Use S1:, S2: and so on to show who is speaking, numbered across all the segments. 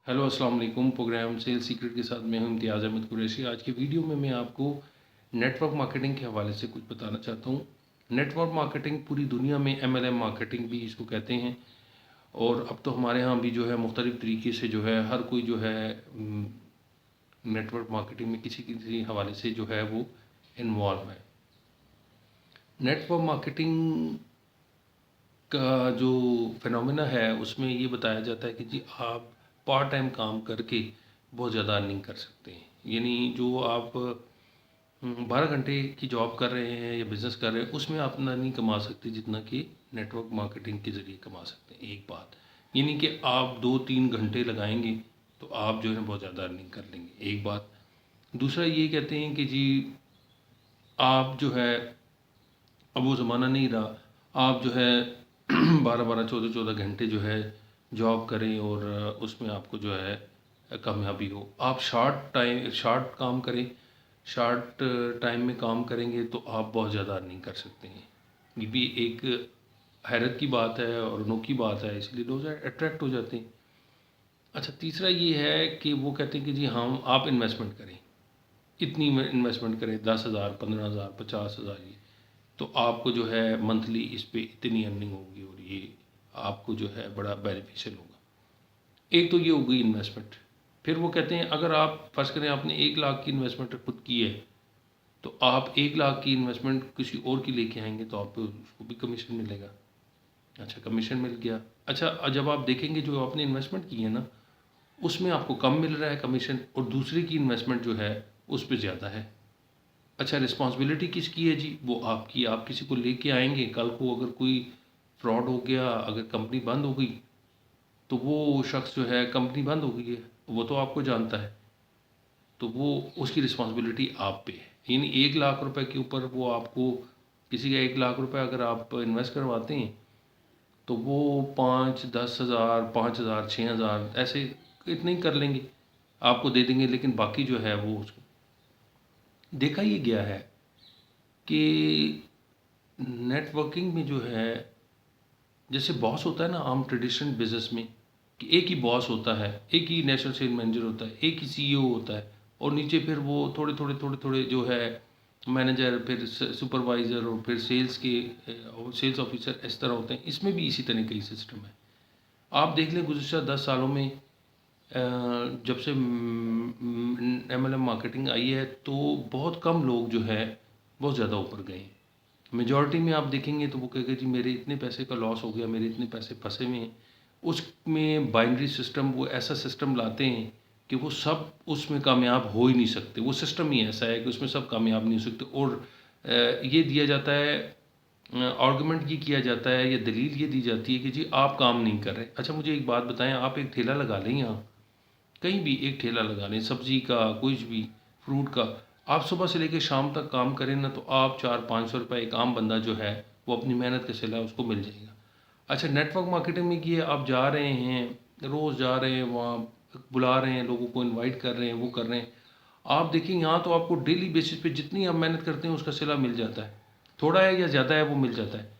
S1: Hello अस्सलाम वालेकुम। Programme cell secret के साथ मैं हूं इम्तियाज़ अहमद कुरैशी। आज की वीडियो में मैं आपको नेटवर्क मार्केटिंग के हवाले से कुछ बताना चाहता हूं। नेटवर्क मार्केटिंग पूरी दुनिया में एमएलएम मार्केटिंग भी इसको कहते हैं, और अब तो हमारे यहाँ भी जो है मुख्तलिफ़ तरीके से जो है हर कोई जो है नेटवर्क मार्केटिंग में किसी किसी हवाले से जो है वो इन्वॉल्व है। नेटवर्क मार्केटिंग का जो फिनोमेना है उसमें ये बताया जाता है कि जी आप पार्ट टाइम काम करके बहुत ज़्यादा अर्निंग कर सकते हैं। यानी जो आप 12 घंटे की जॉब कर रहे हैं या बिज़नेस कर रहे हैं उसमें आप इतना नहीं कमा सकते जितना कि नेटवर्क मार्केटिंग के ज़रिए कमा सकते हैं। एक बात यानी कि आप 2-3 घंटे लगाएंगे तो आप जो है बहुत ज़्यादा अर्निंग कर लेंगे, एक बात। दूसरा ये कहते हैं कि जी आप जो है, अब वो ज़माना नहीं रहा, आप जो है 12-12 14-14 घंटे जो है जॉब करें और उसमें आपको जो है कामयाबी हो। आप शॉर्ट काम करें, शॉर्ट टाइम में काम करेंगे तो आप बहुत ज़्यादा अर्निंग कर सकते हैं। ये भी एक हैरत की बात है और अनोखी बात है, इसलिए लोग अट्रैक्ट हो जाते हैं। अच्छा, तीसरा ये है कि वो कहते हैं कि जी हम आप इन्वेस्टमेंट करें, इतनी इन्वेस्टमेंट करें, 10,000 15,000 50,000, ये तो आपको जो है मंथली इस पे इतनी अर्निंग होगी और ये आपको जो है बड़ा बेनिफिशियल होगा। एक तो ये हो गई इन्वेस्टमेंट। फिर वो कहते हैं अगर आप फर्ज करें आपने 1 लाख की इन्वेस्टमेंट खुद की है, तो आप 1 लाख की इन्वेस्टमेंट किसी और की लेके आएंगे तो आपको उसको भी कमीशन मिलेगा। अच्छा, कमीशन मिल गया। अच्छा, जब आप देखेंगे जो आपने इन्वेस्टमेंट की है ना उसमें आपको कम मिल रहा है कमीशन, और दूसरे की इन्वेस्टमेंट जो है उस पर ज़्यादा है। अच्छा, रिस्पॉन्सिबिलिटी किसकी है जी? वो आपकी। आप किसी को लेके आएंगे, कल को अगर कोई फ्रॉड हो गया, अगर कंपनी बंद हो गई, तो वो शख्स जो है, कंपनी बंद हो गई है, वो तो आपको जानता है, तो वो उसकी रिस्पॉन्सिबिलिटी आप पे है। यानी 1 लाख रुपए के ऊपर वो आपको, किसी का 1 लाख रुपए अगर आप इन्वेस्ट करवाते हैं तो वो 5-10 हज़ार 5,000 6,000 ऐसे इतने ही कर लेंगे, आपको दे देंगे, लेकिन बाकी जो है वो उसको। देखा ये गया है कि नेटवर्किंग में जो है, जैसे बॉस होता है ना आम ट्रेडिशनल बिजनेस में, कि एक ही बॉस होता है, एक ही नेशनल सेल मैनेजर होता है, एक ही सीईओ होता है, और नीचे फिर वो थोड़े थोड़े जो है मैनेजर, फिर सुपरवाइज़र, और फिर सेल्स ऑफिसर, इस तरह होते हैं। इसमें भी इसी तरह का ही सिस्टम है। आप देख लें गुज़श्ता 10 सालों में जब से एमएलएम मार्केटिंग आई है तो बहुत कम लोग जो है बहुत ज़्यादा ऊपर गए हैं। मेजॉरिटी में आप देखेंगे तो वो कहेगा जी मेरे इतने पैसे का लॉस हो गया, मेरे इतने पैसे फंसे हुए हैं। उसमें बाइनरी सिस्टम, वो ऐसा सिस्टम लाते हैं कि वो सब उसमें कामयाब हो ही नहीं सकते। वो सिस्टम ही ऐसा है कि उसमें सब कामयाब नहीं हो सकते। और ये दिया जाता है, आर्गूमेंट ये किया जाता है या दलील ये दी जाती है कि जी आप काम नहीं कर रहे। अच्छा, मुझे एक बात बताएं, आप एक ठेला लगा लें, यहाँ कहीं भी एक ठेला लगा लें, सब्ज़ी का, कुछ भी, फ्रूट का। आप सुबह से लेकर शाम तक काम करें ना तो आप 400-500 रुपये, एक आम बंदा जो है वो अपनी मेहनत का सिला उसको मिल जाएगा। अच्छा, नेटवर्क मार्केटिंग में ये आप जा रहे हैं, रोज़ जा रहे हैं वहाँ, बुला रहे हैं लोगों को, इनवाइट कर रहे हैं, वो कर रहे हैं। आप देखिए यहाँ तो आपको डेली बेसिस पे जितनी आप मेहनत करते हैं उसका सिला मिल जाता है। थोड़ा है या ज़्यादा है वो मिल जाता है।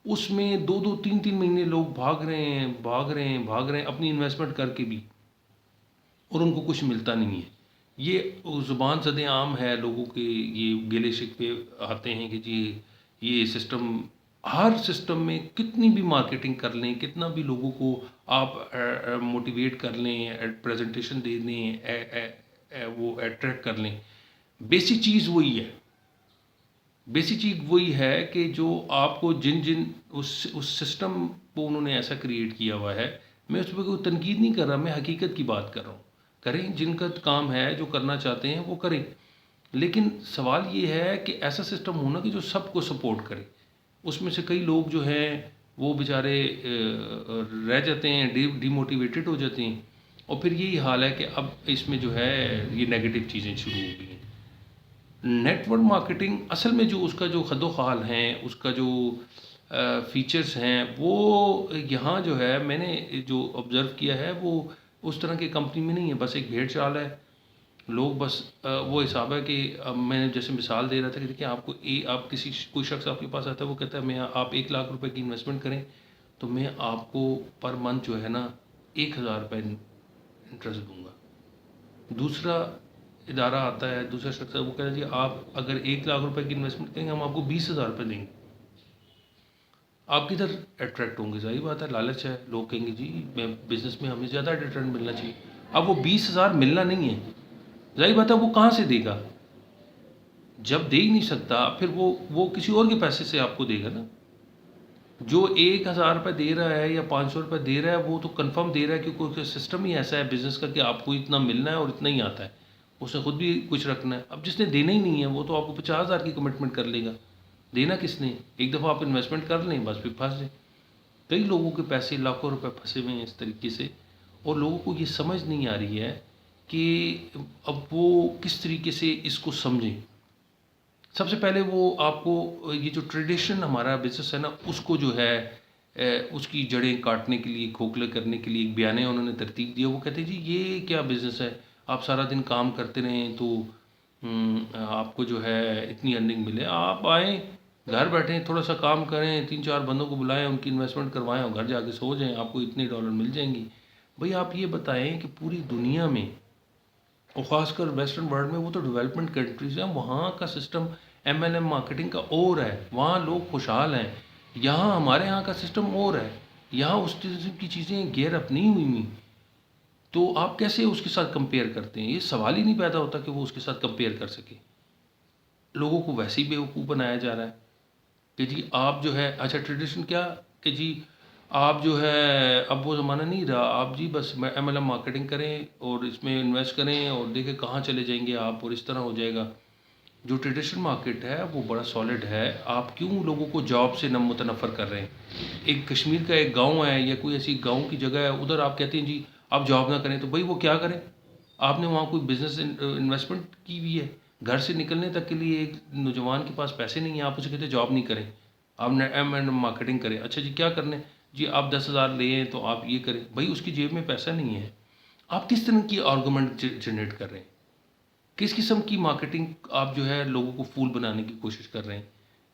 S1: उसमें 2-2 3-3 महीने लोग भाग रहे हैं, भाग रहे हैं, भाग रहे हैं अपनी इन्वेस्टमेंट करके भी, और उनको कुछ मिलता नहीं है। ये ज़ुबान ज़द-ए-आम है लोगों के, ये गिले शिकवे आते हैं कि जी ये सिस्टम, हर सिस्टम में कितनी भी मार्केटिंग कर लें, कितना भी लोगों को आप मोटिवेट कर लें, प्रेजेंटेशन दे दें, वो अट्रैक्ट कर लें, बेसिक चीज़ वही है। बेसिक चीज़ वही है कि जो आपको जिन जिन उस सिस्टम को उन्होंने ऐसा क्रिएट किया हुआ है। मैं उस पर कोई तनकीद नहीं कर रहा, मैं हकीकत की बात कर रहा हूँ। करें, जिनका काम है, जो करना चाहते हैं वो करें, लेकिन सवाल ये है कि ऐसा सिस्टम होना कि जो सबको सपोर्ट करे। उसमें से कई लोग जो हैं वो बेचारे रह जाते हैं, डिमोटिवेटेड हो जाते हैं, और फिर यही हाल है कि अब इसमें जो है ये नेगेटिव चीज़ें शुरू हो गई हैं। नेटवर्क मार्केटिंग असल में जो उसका जो खदोखाल हैं, उसका जो फीचर्स हैं, वो यहाँ जो है मैंने जो ऑब्ज़र्व किया है वो उस तरह की कंपनी में नहीं है। बस एक भेड़ चाल है। लोग बस वो हिसाब है कि अब मैंने जैसे मिसाल दे रहा था कि देखिए आपको आप कोई शख्स आपके पास आता है, वो कहता है मैं, आप 1 लाख रुपए की इन्वेस्टमेंट करें तो मैं आपको पर मंथ जो है ना 1,000 रुपये इंटरेस्ट दूंगा। दूसरा इदारा आता है, दूसरा शख्स है, वो कहता है जी आप अगर 1 लाख रुपए की इन्वेस्टमेंट करेंगे हम आपको 20,000 रुपये देंगे। आप किधर अट्रैक्ट होंगे? ज़ाहिर बात है, लालच है, लोग कहेंगे जी मैं बिज़नेस में हमें ज़्यादा रिटर्न मिलना चाहिए। अब वो 20,000 मिलना नहीं है, ज़ाहिर बात है वो कहाँ से देगा? जब दे ही नहीं सकता फिर वो किसी और के पैसे से आपको देगा ना। जो 1,000 रुपये दे रहा है या 500 रुपये दे रहा है वो तो कंफर्म दे रहा है, क्योंकि उसका सिस्टम ही ऐसा है बिज़नेस का कि आपको इतना मिलना है और इतना ही आता है, उसने खुद भी कुछ रखना है। अब जिसने देना ही नहीं है वो तो आपको 50,000 की कमिटमेंट कर लेगा। देना किसने? एक दफ़ा आप इन्वेस्टमेंट कर लें बस फिर फंस जाए। कई लोगों के पैसे लाखों रुपए फंसे हुए हैं इस तरीके से, और लोगों को ये समझ नहीं आ रही है कि अब वो किस तरीके से इसको समझें। सबसे पहले वो आपको ये जो ट्रेडिशन हमारा बिज़नेस है ना उसको जो है उसकी जड़ें काटने के लिए, खोखले करने के लिए एक बयान उन्होंने तरतीब दिया। वो कहते हैं जी ये क्या बिज़नेस है, आप सारा दिन काम करते रहें तो आपको जो है इतनी अर्निंग मिले। आप आएँ घर बैठें, थोड़ा सा काम करें, 3-4 बंदों को बुलाएं, उनकी इन्वेस्टमेंट करवाएं और घर जाके सो जाएं, आपको इतने डॉलर मिल जाएंगी। भाई आप ये बताएं कि पूरी दुनिया में और ख़ासकर वेस्टर्न वर्ल्ड में, वो तो डेवलपमेंट कंट्रीज़ हैं, वहाँ का सिस्टम एमएलएम मार्केटिंग का और है, वहाँ लोग खुशहाल हैं। यहाँ हमारे यहाँ का सिस्टम और है, यहाँ उस किस्म की चीज़ें गेयर अप नहीं हुई हुई, तो आप कैसे उसके साथ कंपेयर करते हैं? ये सवाल ही नहीं पैदा होता कि वो उसके साथ कंपेयर कर सके। लोगों को वैसे ही बेवकूफ़ बनाया जा रहा है कि जी आप जो है, अच्छा ट्रेडिशन क्या कि जी आप जो है अब वो ज़माना नहीं रहा, आप जी बस एमएलएम मार्केटिंग करें और इसमें इन्वेस्ट करें और देखें कहाँ चले जाएंगे आप और इस तरह हो जाएगा। जो ट्रेडिशनल मार्केट है वो बड़ा सॉलिड है, आप क्यों लोगों को जॉब से मुतनफ़र कर रहे हैं? एक कश्मीर का एक गांव है या कोई ऐसी गांव की जगह है, उधर आप कहते हैं जी आप जॉब ना करें, तो भाई वो क्या करें? आपने वहाँ कोई बिज़नेस इन्वेस्टमेंट की हुई है, घर से निकलने तक के लिए एक नौजवान के पास पैसे नहीं है, आप उसे कहते हैं जॉब नहीं करें, आप एम एंड मार्केटिंग करें। अच्छा जी क्या करने? जी आप 10,000 लें तो आप ये करें। भाई उसकी जेब में पैसा नहीं है, आप किस तरह की आर्गूमेंट जनरेट कर रहे हैं? किस किस्म की मार्केटिंग आप जो है लोगों को फूल बनाने की कोशिश कर रहे हैं?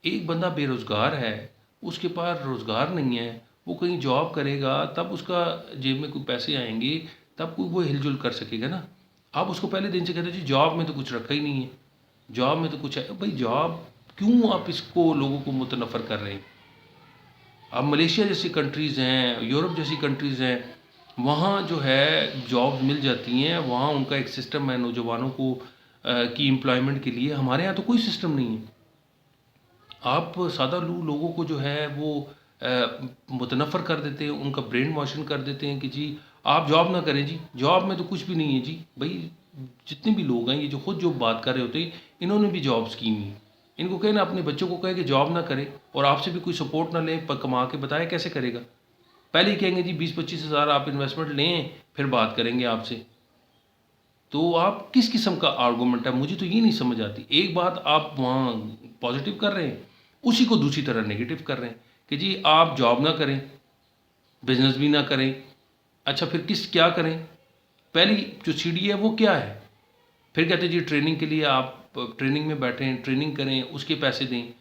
S1: एक बंदा बेरोज़गार है, उसके पास रोज़गार नहीं है, वो कहीं जॉब करेगा तब उसका जेब में कोई पैसे आएँगे, तब कोई वो हिल-जुल कर सकेगा ना। आप उसको पहले दिन से कहते हैं जी जॉब में तो कुछ रखा ही नहीं है, जॉब में तो कुछ है। भाई जॉब क्यों आप इसको लोगों को मुतनफ़्फ़र कर रहे हैं? अब मलेशिया जैसी कंट्रीज़ हैं, यूरोप जैसी कंट्रीज़ हैं, वहाँ जो है जॉब्स मिल जाती हैं, वहाँ उनका एक सिस्टम है नौजवानों को की एम्प्लॉयमेंट के लिए। हमारे यहाँ तो कोई सिस्टम नहीं है। आप सादा लू लोगों को जो है वो मुतनफ़्फ़र कर देते हैं, उनका ब्रेन वॉशिंग कर देते हैं कि जी आप जॉब ना करें जी, जॉब में तो कुछ भी नहीं है जी। भई जितने भी लोग हैं ये जो खुद जो बात कर रहे होते हैं, इन्होंने भी जॉब्स की हुई हैं। इनको कहें ना अपने बच्चों को कहें कि जॉब ना करें और आपसे भी कोई सपोर्ट ना लें, प कमा के बताएँ कैसे करेगा? पहले ही कहेंगे जी 20-25 हज़ार आप इन्वेस्टमेंट लें, फिर बात करेंगे आपसे। तो आप किस किस्म का आर्गूमेंट है, मुझे तो ये नहीं समझ आती। एक बात आप वहाँ पॉज़िटिव कर रहे हैं, उसी को दूसरी तरह नेगेटिव कर रहे हैं कि जी आप जॉब ना करें, बिज़नेस भी ना करें। अच्छा फिर क्या करें? पहली जो सीढ़ी है वो क्या है? फिर कहते हैं जी ट्रेनिंग के लिए आप ट्रेनिंग में बैठें, ट्रेनिंग करें, उसके पैसे दें।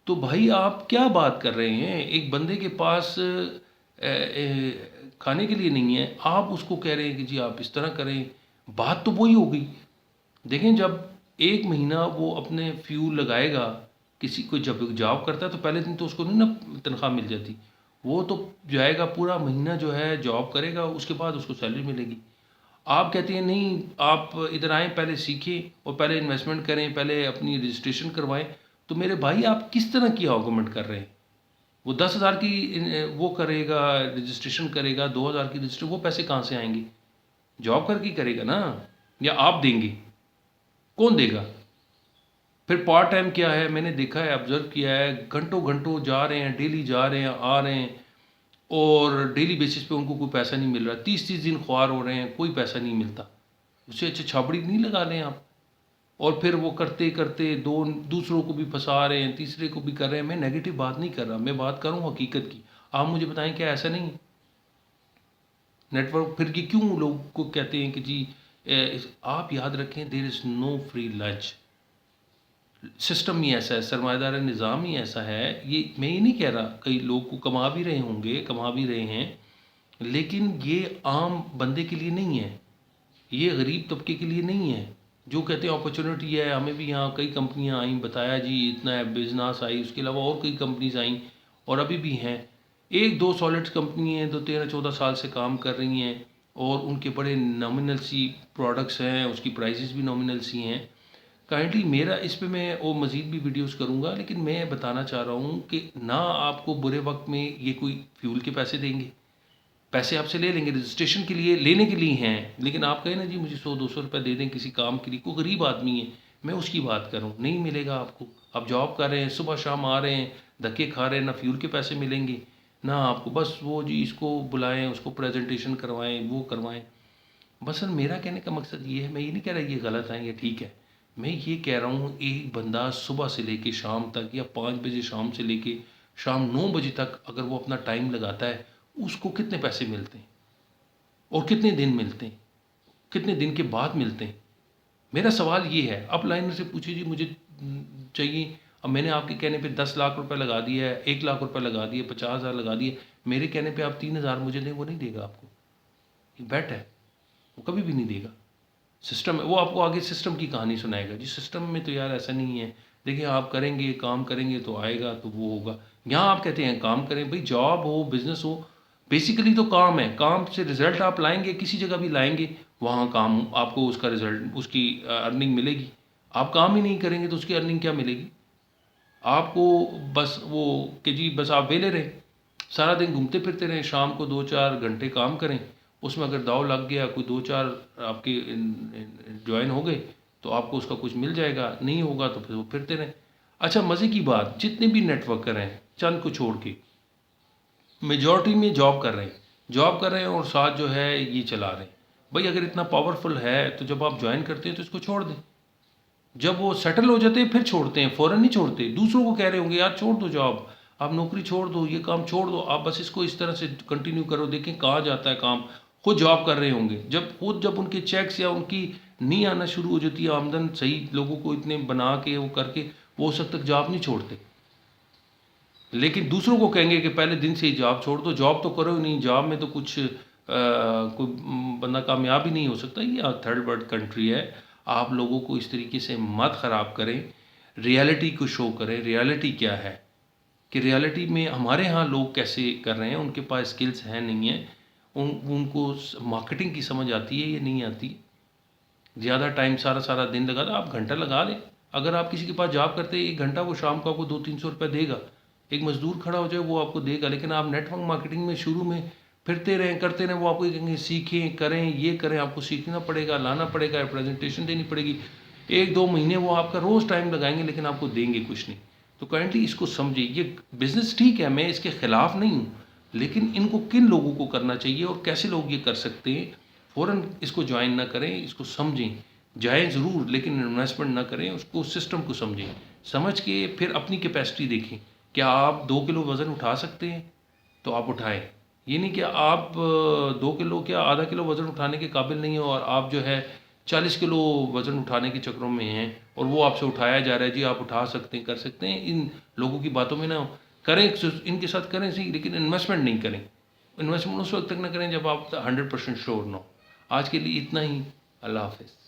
S1: तो भाई आप क्या बात कर रहे हैं? एक बंदे के पास खाने के लिए नहीं है, आप उसको कह रहे हैं कि जी आप इस तरह करें। बात तो वही हो गई। देखें जब 1 महीना वो अपने फ्यूल लगाएगा, किसी को जब जॉब करता है तो पहले दिन तो उसको नहीं ना तनख्वाह मिल जाती। वो तो जाएगा पूरा महीना जो है जॉब करेगा, उसके बाद उसको सैलरी मिलेगी। आप कहते हैं नहीं आप इधर आएँ पहले सीखें और पहले इन्वेस्टमेंट करें, पहले अपनी रजिस्ट्रेशन करवाएँ। तो मेरे भाई आप किस तरह की आर्गुमेंट कर रहे हैं? वो 10,000 की वो करेगा, रजिस्ट्रेशन करेगा, 2,000 की रजिस्ट्रेशन, वो पैसे कहाँ से आएँगे? जॉब करके ही करेगा ना, या आप देंगे? कौन देगा? फिर पार्ट टाइम क्या है, मैंने देखा है, ऑब्ज़र्व किया है, घंटों-घंटों जा रहे हैं, डेली जा रहे हैं, आ रहे हैं और डेली बेसिस पे उनको कोई पैसा नहीं मिल रहा। 30-30 दिन ख्वार हो रहे हैं, कोई पैसा नहीं मिलता। उससे अच्छा छाबड़ी नहीं लगा लें आप। और फिर वो करते-करते दो दूसरों को भी फँसा रहे हैं, तीसरे को भी कर रहे हैं। मैं नेगेटिव बात नहीं कर रहा, मैं बात कर रहा हूँ हकीकत की। आप मुझे बताएँ क्या ऐसा नहीं है? नेटवर्क फिर ये क्यों लोग को कहते हैं कि जी आप याद रखें there is no free lunch. System ही ऐसा है, सरमायादार निज़ाम ही ऐसा है। ये मैं ये नहीं कह रहा, कई लोग को कमा भी रहे होंगे, कमा भी रहे हैं, लेकिन ये आम बंदे के लिए नहीं है। ये गरीब तबके के लिए नहीं है। जो कहते हैं अपॉर्चुनिटी है, हमें भी यहाँ कई कंपनियाँ आईं, बताया जी इतना है, बिजनेस आई, उसके अलावा और कई कंपनीज आईं और अभी भी हैं। एक दो सॉलिड कंपनी हैं जो 13-14 साल से काम कर रही हैं और उनके बड़े नॉमिनल सी प्रोडक्ट्स हैं, उसकी प्राइसेस भी नॉमिनल सी हैं। काइंडली मेरा इस पे मैं और मज़ीद भी वीडियोस करूँगा, लेकिन मैं बताना चाह रहा हूँ कि ना आपको बुरे वक्त में ये कोई फ्यूल के पैसे देंगे, पैसे आपसे ले लेंगे रजिस्ट्रेशन के लिए, लेने के लिए हैं, लेकिन आप कहें ना जी मुझे 100-200 रुपये दे दें किसी काम के लिए, कोई गरीब आदमी है, मैं उसकी बात कर रहा हूँ, नहीं मिलेगा आपको। आप जॉब कर रहे हैं, सुबह शाम आ रहे हैं, धक्के खा रहे हैं, ना फ्यूल के पैसे मिलेंगे, ना आपको बस वो जी इसको बुलाएं, उसको प्रेजेंटेशन करवाएं, वो करवाएं। बस सर मेरा कहने का मकसद ये है, मैं ये नहीं कह रहा ये गलत है या ठीक है, मैं ये कह रहा हूँ एक बंदा सुबह से लेके शाम तक या 5 बजे शाम से लेके शाम 9 बजे तक अगर वो अपना टाइम लगाता है, उसको कितने पैसे मिलते हैं और कितने दिन मिलते हैं, कितने दिन के बाद मिलते हैं। मेरा सवाल ये है, आप लाइनर से पूछिए जी मुझे चाहिए, अब मैंने आपके कहने पे 10 लाख रुपए लगा दिया है, 1 लाख रुपए लगा दिए, 50,000 लगा दिए, मेरे कहने पे आप 3,000 मुझे दें, वो नहीं देगा आपको, ये बेट है, वो कभी भी नहीं देगा। सिस्टम है, वो आपको आगे सिस्टम की कहानी सुनाएगा जी, सिस्टम में तो यार ऐसा नहीं है, देखिए आप करेंगे काम करेंगे तो आएगा तो वो होगा। यहाँ आप कहते हैं काम करें, भाई जॉब हो बिजनेस हो, बेसिकली तो काम है, काम से रिजल्ट आप लाएंगे, किसी जगह भी लाएंगे, वहाँ काम आपको उसका रिजल्ट उसकी अर्निंग मिलेगी। आप काम ही नहीं करेंगे तो उसकी अर्निंग क्या मिलेगी आपको? बस वो कि जी बस आप वेले रहें, सारा दिन घूमते फिरते रहें, शाम को 2-4 घंटे काम करें, उसमें अगर दाव लग गया, कोई 2-4 आपके ज्वाइन हो गए तो आपको उसका कुछ मिल जाएगा, नहीं होगा तो फिर वो फिरते रहें। अच्छा मज़े की बात, जितने भी नेटवर्कर हैं चंद को छोड़ के मेजॉरिटी में जॉब कर रहे हैं और साथ जो है ये चला रहे हैं। भाई अगर इतना पावरफुल है तो जब आप ज्वाइन करते हैं तो इसको छोड़ दें, जब वो सेटल हो जाते हैं फिर छोड़ते हैं, फ़ौरन नहीं छोड़ते। दूसरों को कह रहे होंगे यार छोड़ दो जॉब, आप नौकरी छोड़ दो, ये काम छोड़ दो, आप बस इसको इस तरह से कंटिन्यू करो, देखें कहाँ जाता है काम। खुद जॉब कर रहे होंगे, जब उनके चेक्स या उनकी नहीं आना शुरू हो जाती है, आमदन सही लोगों को इतने बना के वो करके, वो उस वक्त तक जॉब नहीं छोड़ते। लेकिन दूसरों को कहेंगे कि पहले दिन से ही जॉब छोड़ दो, जॉब तो करो ही नहीं, जॉब में तो कुछ कोई बंदा कामयाब ही नहीं हो सकता। ये थर्ड वर्ल्ड कंट्री है, आप लोगों को इस तरीके से मत ख़राब करें, रियलिटी को शो करें। रियलिटी क्या है कि रियलिटी में हमारे यहाँ लोग कैसे कर रहे हैं, उनके पास स्किल्स हैं नहीं है, उनको मार्केटिंग की समझ आती है या नहीं आती। ज़्यादा टाइम सारा सारा दिन लगा, आप घंटा लगा लें। अगर आप किसी के पास जॉब करते हैं 1 घंटा, वो शाम को आपको 200-300 रुपये देगा। एक मज़दूर खड़ा हो जाए वो आपको देगा, लेकिन आप नेटवर्क मार्केटिंग में शुरू में फिरते रहें, करते रहें, वो आपको कहेंगे सीखें, करें, ये करें, आपको सीखना पड़ेगा, लाना पड़ेगा, प्रेजेंटेशन देनी पड़ेगी। 1-2 महीने वो आपका रोज़ टाइम लगाएंगे, लेकिन आपको देंगे कुछ नहीं। तो काइंडली इसको समझिए, ये बिज़नेस ठीक है, मैं इसके ख़िलाफ़ नहीं हूँ, लेकिन इनको किन लोगों को करना चाहिए और कैसे लोग ये कर सकते हैं, फ़ौरन इसको ज्वाइन ना करें, इसको समझें। जाएँ ज़रूर, लेकिन इन्वेस्टमेंट ना करें, उसको सिस्टम को समझें। समझ के फिर अपनी कैपेसिटी देखें, क्या आप 2 किलो वज़न उठा सकते हैं तो आप उठाएं। ये नहीं कि आप 2 किलो क्या आधा किलो वज़न उठाने के काबिल नहीं हो और आप जो है 40 किलो वज़न उठाने के चक्करों में हैं और वो आपसे उठाया जा रहा है, जी आप उठा सकते हैं, कर सकते हैं। इन लोगों की बातों में ना करें, इनके साथ करें सही, लेकिन इन्वेस्टमेंट नहीं करें। इन्वेस्टमेंट उस वक्त तक ना करें जब आप 100% श्योर ना हो। आज के लिए इतना ही। अल्लाह हाफ़िज़।